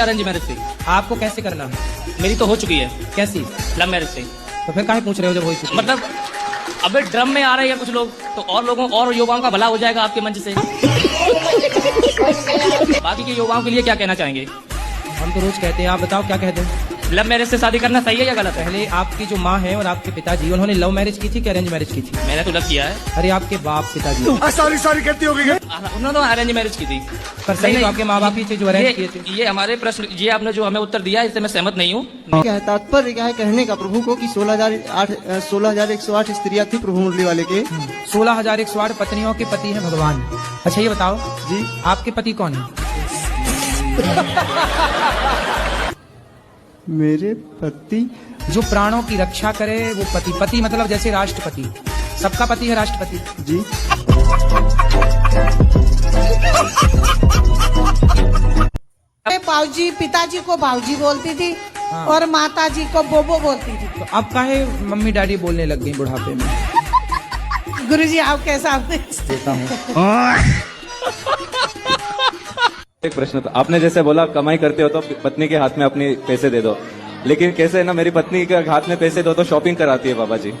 Arrange marriage से? आपको कैसे करना है? मेरी तो हो चुकी है कैसी? लव मैरिज से। तो फिर काहे पूछ रहे हो जब हो चुकी है? मतलब अबे ड्रम में आ रहे हैं कुछ लोग, तो और लोगों और युवाओं का भला हो जाएगा आपके मंच से। बाकी के युवाओं के लिए क्या कहना चाहेंगे? हम तो रोज कहते हैं, आप बताओ क्या कहते हैं? लव मैरिज से शादी करना सही है या गलत है? पहले आपकी जो माँ है और आपके पिताजी, उन्होंने लव मैरिज की थी कि अरेंज मैरिज की थी? मैंने तो लव किया है। अरे आपके बाप पिताजी सॉरी कहती होगी। उन्होंने तो अरेंज मैरिज की थी। पर सही तो आपके माँ बाप ही थे जो अरेंज किए थे। ये हमारे प्रश्न, ये आपने जो हमें उत्तर दिया इससे मैं सहमत नहीं हूँ। क्या है तात्पर्य, क्या है कहने का प्रभु को कि 16,108 स्त्रियां थी प्रभु मुरली वाले के। 16,108 पत्नियों के पति है भगवान। अच्छा ये बताओ जी आपके पति कौन है? मेरे पति जो प्राणों की रक्षा करे वो पति। पति मतलब जैसे राष्ट्रपति, सबका पति है राष्ट्रपति। जी बाबूजी पिताजी को बाबूजी बोलती थी हाँ। और माता जी को बोबो बोलती थी। तो अब काहे मम्मी डैडी बोलने लग गई बुढ़ापे में? गुरुजी आप कैसा देता हूँ। एक प्रश्न था, आपने जैसे बोला कमाई करते हो तो पत्नी के हाथ में अपनी पैसे दे दो, लेकिन कैसे है ना, मेरी पत्नी के हाथ में पैसे दो तो शॉपिंग कराती है बाबा जी।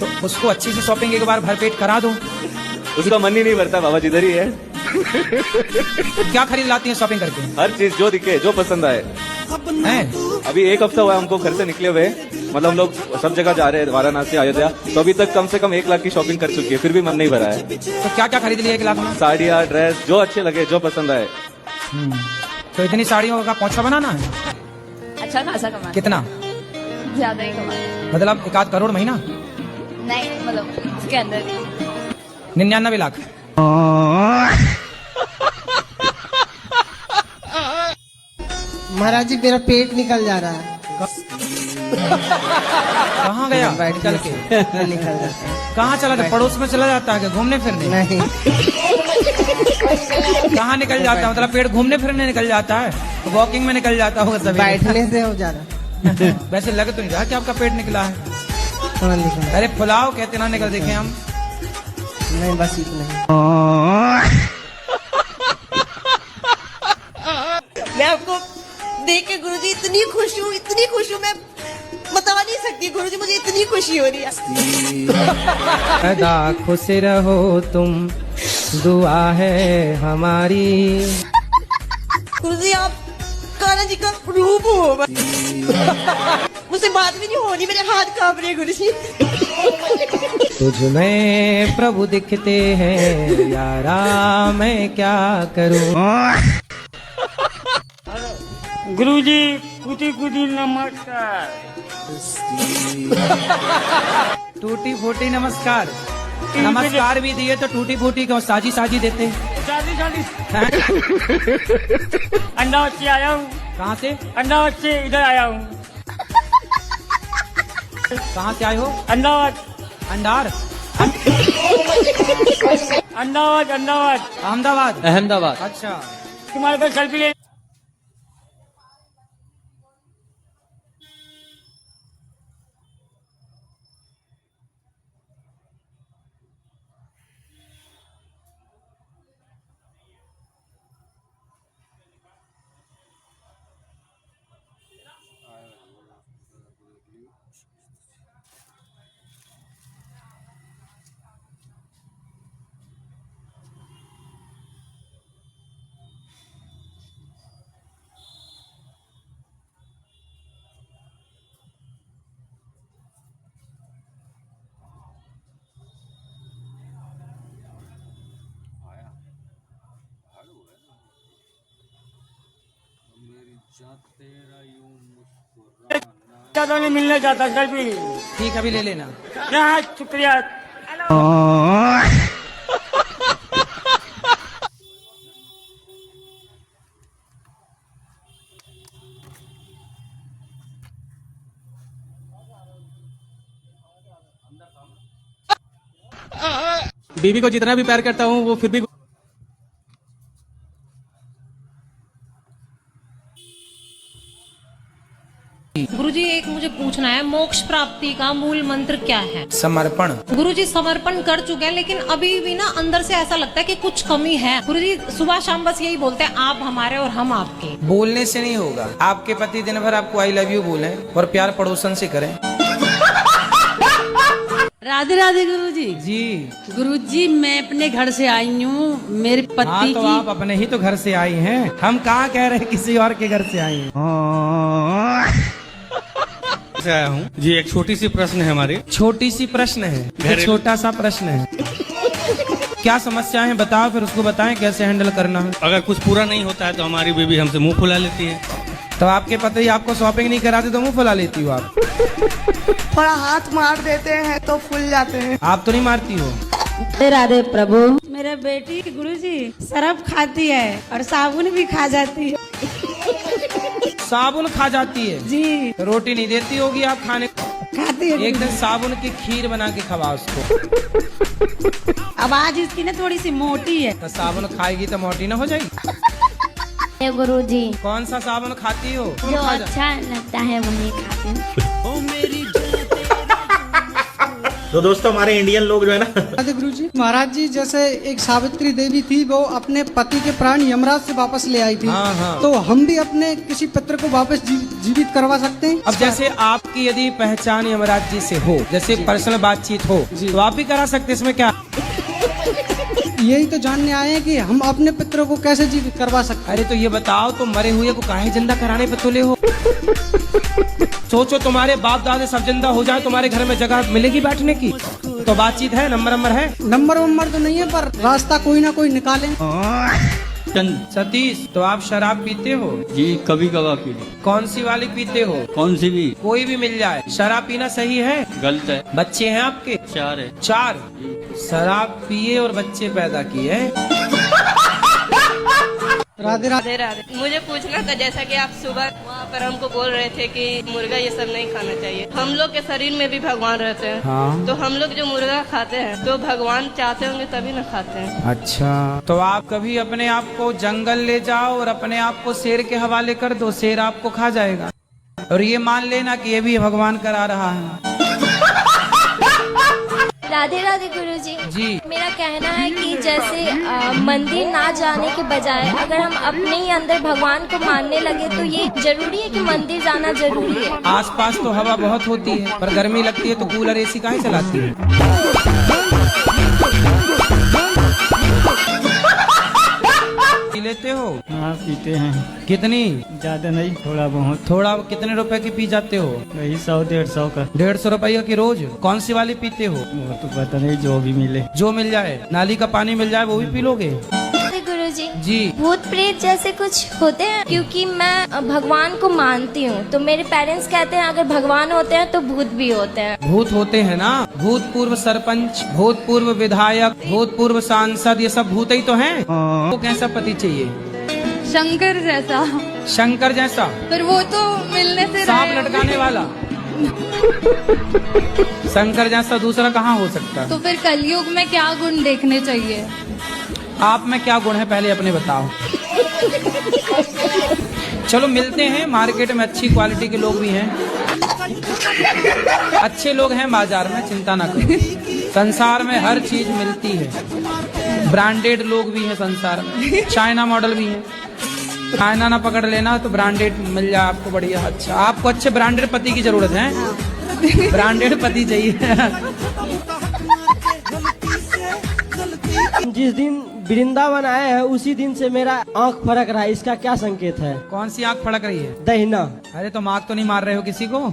तो उसको अच्छी से शॉपिंग एक बार भरपेट करा दो। उसका मन ही नहीं भरता बाबा जी, इधर ही है। क्या खरीद लाती है शॉपिंग करके? हर चीज जो दिखे, जो पसंद आए। हैं? अभी एक हफ्ता हुआ है हमको घर से निकले हुए, मतलब हम लोग सब जगह जा रहे हैं, वाराणसी अयोध्या, तो अभी तक कम से कम 1 लाख की शॉपिंग कर चुकी है, फिर भी मन नहीं भरा है। तो क्या क्या खरीद लिया 1 लाख में? साड़ियाँ, ड्रेस, जो अच्छे लगे, जो पसंद आए। तो इतनी साड़ियों का पोंछा बनाना है? अच्छा खासा कमा, कितना? ज्यादा ही कमा। मतलब 1 करोड़ महीना? नहीं मतलब इसके अंदर भी 99 लाख। महाराज जी मेरा पेट निकल जा रहा है। कहाँ गया निकल के? निकल जाता है। कहाँ चला जाता? पड़ोस में चला जाता है क्या घूमने फिरने? नहीं कहाँ निकल जाता है? मतलब पेट घूमने फिरने निकल जाता है, वॉकिंग में निकल जाता होगा सभी। बैठने से हो जा रहा। वैसे लग तो नहीं रहा कि आपका पेट निकला है। हाँ, निकल। अरे फुलाओ कहते ना निकल, देखे हम। नहीं बस इतना ही। मैं आपको देख के गुरुजी इतनी खुश हूँ, इतनी खुश हूँ, मैं बता नहीं सकती गुरुजी, मुझे इतनी खुशी हो रही है। सदा खुश रहो तुम, दुआ है हमारी। गुरुजी आप कान्हा जी का रूप हो। मुझसे बात भी नहीं होनी, मेरे हाथ कांप रहे गुरुजी। तुझ में प्रभु दिखते हैं यारा, मैं क्या करूं? गुरुजी कुटी कुटी नमस्कार। टूटी फूटी नमस्कार। नमस्कार भी दिए तो टूटी फूटी क्यों? साजी साजी देते। शादी शादी अंडा से आया हूँ। कहाँ से? अंडा से इधर आया हूँ। कहाँ से आए हो? अंडावाद अंडार? अंडावाद अंडावाद अहमदाबाद? अहमदाबाद। अच्छा। तुम्हारे पास सेल्फी ले। ज्यादा नहीं मिलने जाता सेल्फी। ठीक है, अभी ले लेना। यहाँ शुक्रिया। बीवी को जितना भी प्यार करता हूँ वो फिर भी गुरुजी एक मुझे पूछना है, मोक्ष प्राप्ति का मूल मंत्र क्या है? समर्पण। गुरुजी समर्पण कर चुके हैं, लेकिन अभी भी ना अंदर से ऐसा लगता है कि कुछ कमी है। गुरुजी सुबह शाम बस यही बोलते हैं, आप हमारे और हम आपके। बोलने से नहीं होगा। आपके पति दिन भर आपको आई लव यू बोले और प्यार पड़ोसन से करें। राधे राधे गुरुजी। जी गुरुजी मैं अपने घर से आई हूँ, मेरे हाँ, पति तो की। आप अपने ही तो घर से आई हैं। हम कहाँ कह रहे हैं किसी और के घर से आई हैं। से आया हूँ जी। एक छोटी सी प्रश्न है हमारी। छोटी सी प्रश्न है, एक छोटा सा प्रश्न है। क्या समस्या है बताओ, फिर उसको बताएं कैसे हैंडल करना है। अगर कुछ पूरा नहीं होता है तो हमारी बीवी हमसे मुंह फुला लेती है। तो आपके पति आपको शॉपिंग नहीं कराते तो मुंह फुला लेती हो आप। थोड़ा हाथ मार देते हैं तो फूल जाते हैं। आप तो नहीं मारती हो। राधे राधे प्रभु। मेरे बेटी गुरुजी शराब खाती है और साबुन भी खा जाती है। साबुन खा जाती है जी। तो रोटी नहीं देती होगी आप खाने को? खाती है। एक दिन साबुन की खीर बना के खवा उसको। अब आज इसकी ना थोड़ी सी मोटी है। तो साबुन खाएगी तो मोटी ना हो जाएगी। गुरुजी कौन सा साबुन खाती हो? जो अच्छा लगता है वही खाते हैं। तो दोस्तों हमारे इंडियन लोग जो है ना, राधे गुरुजी। महाराज जी जैसे एक सावित्री देवी थी, वो अपने पति के प्राण यमराज से वापस ले आई थी। हाँ, हाँ। तो हम भी अपने किसी पुत्र को वापस जीवित करवा सकते हैं। अब जैसे आपकी यदि पहचान यमराज जी से हो, जैसे पर्सनल बातचीत हो, तो आप भी करा सकते, इसमें क्या? यही तो जानने आए हैं कि हम अपने पुत्र को कैसे जीवित करवा सकते हैं। अरे तो ये बताओ, तुम मरे हुए को काहे जिंदा कराने पे तुले हो? सोचो तुम्हारे बाप दादे सब जिंदा हो जाए, तुम्हारे घर में जगह मिलेगी बैठने की? तो बातचीत है, नंबर है? नंबर तो नहीं है, पर रास्ता कोई ना कोई निकालें। सतीश, तो आप शराब पीते हो? जी कभी कभार पी ली। कौन सी वाली पीते हो? कौन सी भी? कोई भी मिल जाए। शराब पीना सही है? गलत है। बच्चे हैं आपके? 4 है। 4? शराब पिए और बच्चे पैदा किए। राधे राधे। राधे। मुझे पूछना था, जैसा कि आप सुबह वहाँ पर हमको बोल रहे थे कि मुर्गा ये सब नहीं खाना चाहिए। हम लोग के शरीर में भी भगवान रहते हैं। हाँ। तो हम लोग जो मुर्गा खाते हैं तो भगवान चाहते होंगे तभी ना खाते हैं। अच्छा, तो आप कभी अपने आप को जंगल ले जाओ और अपने आप को शेर के हवाले कर दो, शेर आपको खा जाएगा। और ये मान लेना कि ये भी भगवान करा रहा है। राधे राधे गुरुजी। जी। मेरा कहना है कि जैसे मंदिर ना जाने के बजाय अगर हम अपने ही अंदर भगवान को मानने लगे तो ये जरूरी है कि मंदिर जाना जरूरी है। आसपास तो हवा बहुत होती है, पर गर्मी लगती है तो कूलर एसी काहे चलाती है? पी लेते हो? हाँ पीते हैं। कितनी? ज्यादा नहीं, थोड़ा बहुत। थोड़ा कितने रुपए की पी जाते हो? वही 100-150 का। 150 रुपये की रोज? कौन सी वाली पीते हो? वो तो पता नहीं, जो भी मिले। जो मिल जाए, नाली का पानी मिल जाए वो भी पी लोगे? गुरुजी जी। भूत प्रेत जैसे कुछ होते हैं? क्योंकि मैं भगवान को मानती हूँ, तो मेरे पेरेंट्स कहते हैं अगर भगवान होते हैं तो भूत भी होते हैं। भूत होते हैं ना, भूतपूर्व सरपंच, भूतपूर्व विधायक, भूतपूर्व सांसद, ये सब भूत ही तो हैं। वो कैसा पति चाहिए? शंकर जैसा। शंकर जैसा? पर वो तो मिलने से सांप लटकाने वाला। शंकर जैसा दूसरा कहाँ हो सकता है? तो फिर कलयुग में क्या गुण देखने चाहिए? आप में क्या गुण है पहले अपने बताओ। चलो मिलते हैं, मार्केट में अच्छी क्वालिटी के लोग भी हैं, अच्छे लोग हैं बाजार में, चिंता ना करो। संसार में हर चीज मिलती है, ब्रांडेड लोग भी हैं संसार में, चाइना मॉडल भी है। चाइना ना पकड़ लेना तो ब्रांडेड मिल जाए आपको बढ़िया। अच्छा, आपको अच्छे ब्रांडेड पति की जरूरत है? ब्रांडेड पति चाहिए। जिस दिन वृंदावन आए हैं उसी दिन से मेरा आंख फड़क रहा है, इसका क्या संकेत है? कौन सी आंख फड़क रही है? दहिना। अरे तो मार्क तो नहीं मार रहे हो किसी को?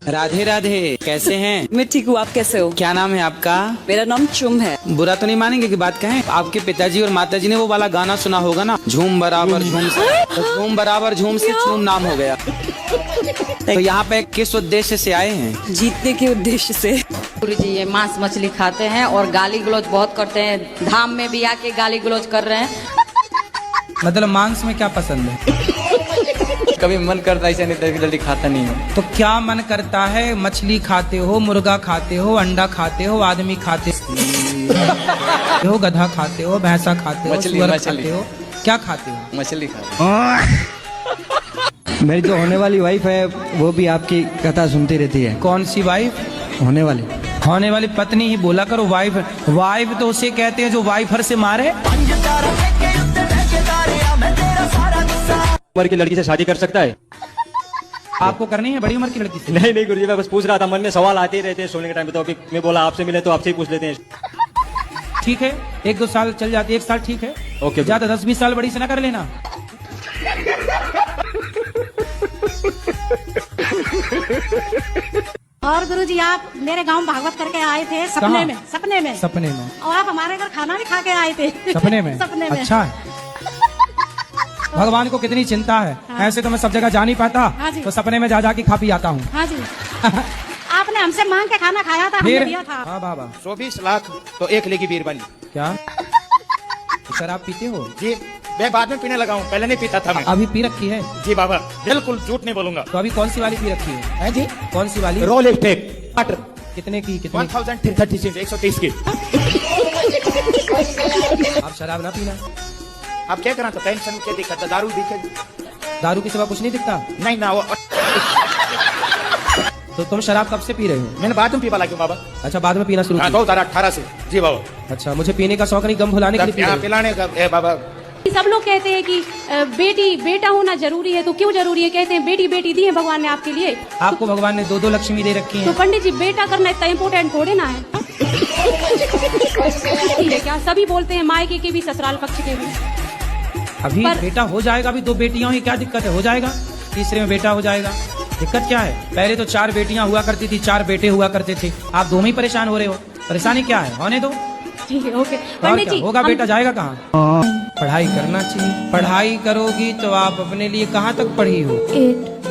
राधे राधे, कैसे हैं? मैं ठीक हूँ, आप कैसे हो? क्या नाम है आपका? मेरा नाम चुम है। बुरा तो नहीं मानेंगे कि बात कहें? आपके पिताजी और माताजी ने वो वाला गाना सुना होगा ना, झूम बराबर झूम से, तो झूम बराबर झूम से झूम नाम हो गया। तो यहाँ पे किस उद्देश्य से आए हैं? जीतने के उद्देश्य से। गुरुजी ये मांस मछली खाते हैं और गाली गलौज बहुत करते हैं, धाम में भी आके गाली गलौज कर रहे हैं। मतलब मांस में क्या पसंद है? कभी मन करता है, ऐसा नहीं जल्दी खाता नहीं हो। तो क्या मन करता है? मछली खाते हो, मुर्गा खाते हो, अंडा खाते हो, आदमी खाते हो, गधा खाते हो, भैंसा खाते हो, सुअर खाते हो, क्या खाते हो? मछली खाते। मेरी जो होने वाली वाइफ है वो भी आपकी कथा सुनती रहती है। कौन सी वाइफ? होने वाली पत्नी ही बोला करो। वाइफ वाइफ तो उसे कहते हैं जो वाइफर से मारे। उम्र की लड़की से शादी कर सकता है? आपको करनी है बड़ी उम्र की लड़की से? नहीं गुरुजी, मैं बस पूछ रहा था, मन में सवाल आते ही रहते हैं सोने के टाइम पे, तो अभी मैं बोला आपसे मिले तो आपसे ही पूछ लेते हैं। ठीक है, 1-2 साल चल जाती है, 1 साल ठीक है। ओके, ज्यादा 10-20 साल बड़ी से ना कर लेना। और गुरुजी आप मेरे गांव भागवत करके आए थे सपने में। सपने में। और आप हमारे घर खाना भी खा के आए थे सपने में। सपने में। अच्छा है। भगवान को कितनी चिंता है। हाँ। ऐसे तो मैं सब जगह जा नहीं पाता। हाँ जी। तो सपने में जा के खा पी आता हूँ। हाँ जी आपने हमसे मांग के खाना खाया था, हमने दिया था। हाँ बाबा। 24 लाख तो 1 लेगी बीरबल। क्या शराब पीते हो? जी मैं बाद में पीने लगा हूँ, पहले नहीं पीता था मैं। अभी पी रखी है? जी बाबा, बिल्कुल झूठ नहीं बोलूंगा। तो अभी कौन सी वाली पी रखी है जी? कौन सी वाली? रोल स्टेक कितने की? 1336 की। आप शराब ना पीना। आप क्या करा? तो टेंशन क्या दिक्कत? दारू दिखे? दारू के सिवा कुछ नहीं दिखता? नहीं ना वो। तो तुम शराब कब से पी रहे हो? मैंने बाद में पीवा लगा क्यों बाबा? अच्छा, बाद में पीना शुरू किया? 2018 से। जी बाबा। अच्छा, मुझे पीने का शौक नहीं, गम भुलाने के लिए पी रहे हो? पिलाने का बाबा। सब लोग कहते हैं कि बेटा होना जरूरी है, तो क्यों जरूरी है? कहते हैं बेटी दी है भगवान ने आपके लिए। आपको भगवान ने 2 लक्ष्मी दे रखी तो है। पंडित जी बेटा करना इतना इम्पोर्टेंट थोड़े ना है। क्या सभी बोलते हैं मायके के भी ससुराल पक्ष के भी। अभी बेटा हो जाएगा, अभी 2 बेटियां हुई, क्या दिक्कत है? हो जाएगा, तीसरे में बेटा हो जाएगा, दिक्कत क्या है? पहले तो 4 बेटियां हुआ करती थी, 4 बेटे हुआ करते थे। आप 2 में ही परेशान हो रहे हो। परेशानी क्या है? होने दो। ठीक है, ओके पंडित जी। होगा बेटा, जाएगा कहाँ? पढ़ाई करना चाहिए। पढ़ाई करोगी तो आप अपने लिए कहाँ तक पढ़ी हो?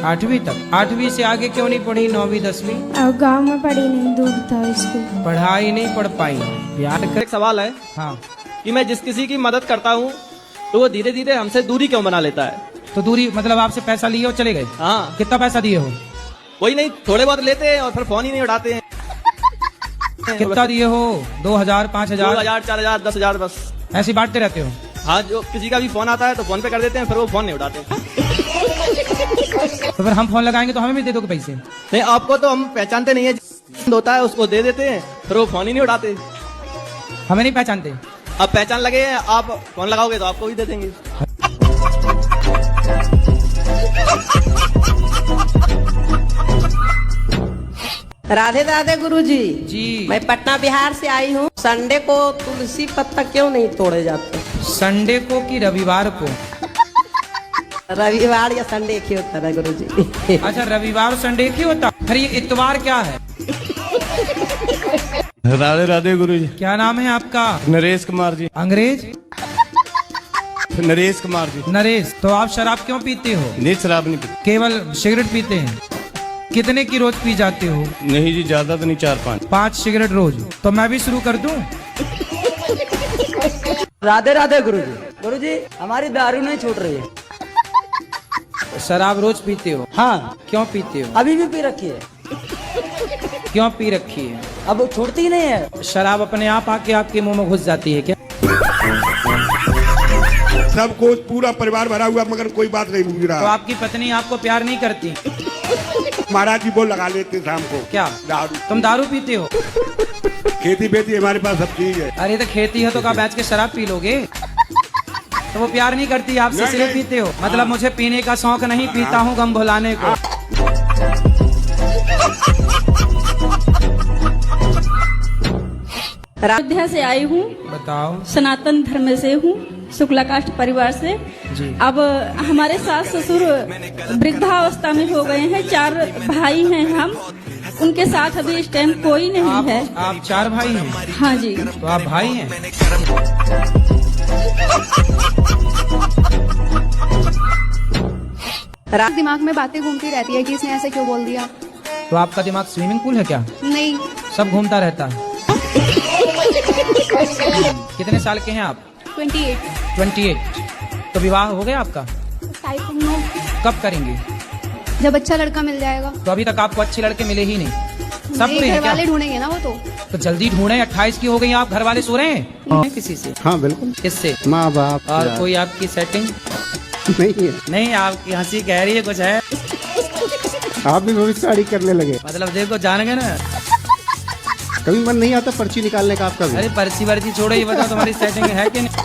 8वीं तक। 8वीं से आगे क्यों नहीं पढ़ी? 9वीं 10वीं? गांव में पढ़ी नहीं, दूर था स्कूल। पढ़ाई नहीं पढ़ पाई। याद कर। एक सवाल है हाँ, कि मैं जिस किसी की मदद करता हूँ तो वो धीरे धीरे हमसे दूरी क्यों बना लेता है? तो दूरी मतलब आपसे पैसा लिए और चले गए? हाँ। कितना पैसा दिए हो? वही नहीं, थोड़े बहुत लेते हैं और फिर फोन ही नहीं उठाते हैं। कितना दिए हो? 2000, 5000, 2000, 4000, 10,000 बस ऐसे बांटते रहते हो? हाँ, जो किसी का भी फोन आता है तो फोन पे कर देते हैं, फिर वो फोन नहीं उठाते। तो फिर हम फोन लगाएंगे तो हमें भी दे दोगे पैसे? नहीं, आपको तो हम पहचानते नहीं है, होता है उसको दे देते हैं, फिर वो फोन ही नहीं उठाते। हमें नहीं पहचानते? अब पहचान लगे, आप फोन लगाओगे तो आपको भी दे देंगे। राधे राधे गुरुजी। जी। मैं पटना बिहार से आई हूँ। संडे को तुलसी पत्ता क्यों नहीं तोड़े जाते? संडे को कि रविवार को? रविवार या संडे एक ही होता है गुरुजी। अच्छा, रविवार संडे एक ही होता? फिर ये इतवार क्या है? राधे राधे गुरुजी। क्या नाम है आपका? नरेश कुमार जी। अंग्रेज? नरेश कुमार जी। नरेश। तो आप शराब क्यों पीते हो? नहीं, शराब नहीं पीते। केवल सिगरेट पीते हैं? कितने की रोज पी जाते हो? नहीं जी, ज्यादा तो नहीं, 4-5। 5 सिगरेट रोज? तो मैं भी शुरू कर दूं? राधे राधे गुरुजी। गुरुजी, हमारी दारू नहीं छूट रही है। शराब रोज पीते हो? हाँ। क्यों पीते हो? अभी भी पी रखी है। क्यों पी रखी है? अब वो छूटती ही नहीं है। शराब अपने आप आके आपके मुंह में घुस जाती है क्या? सबको पूरा परिवार भरा हुआ मगर कोई बात नहीं पूछ तो रहा। आपकी पत्नी आपको प्यार नहीं करती? महाराज जी वो लगा लेते शाम को। क्या? दारू। तुम दारू पीते हो? खेती बेती हमारे पास सब चीज है। अरे तो खेती है तो क्या बैच के शराब पी लोगे? तो वो प्यार नहीं करती आपसे, सिर्फ पीते हो? मतलब मुझे पीने का शौक नहीं, पीता हूँ गम भुलाने को। अयोध्या से आई हूँ। बताओ। सनातन धर्म से हूँ, शुक्ला कास्ट परिवार से। जी। अब हमारे सास ससुर वृद्धावस्था में हो गए हैं, 4 भाई हैं हम। उनके साथ अभी इस टाइम कोई नहीं है। आप 4 भाई हैं? हाँ जी। तो आप भाई हैं? दिमाग में बातें घूमती रहती है कि इसने ऐसे क्यों बोल दिया। तो आपका दिमाग स्विमिंग पूल है क्या? नहीं, सब घूमता रहता है। कितने साल के हैं आप? 28। तो विवाह हो गया आपका? कब करेंगे? जब अच्छा लड़का मिल जाएगा। तो अभी तक आपको अच्छे लड़के मिले ही नहीं? सब बुरे हैं क्या? ढूंढेंगे ना वो तो जल्दी ढूंढे। 28 की हो गई आप, घर वाले सो रहे हैं? किसी से? हाँ बिल्कुल। किससे? माँ बाप। और कोई आपकी सेटिंग? नहीं है। नहीं, आपकी हंसी कह रही है कुछ है। आप भी भविष्यवाणी करने लगे। मतलब देखो, जान गए ना। कभी मन नहीं आता पर्ची निकालने का आपका भी? अरे पर्ची वर्ची छोड़ो, ये बताओ तुम्हारी सेटिंग है कि नहीं?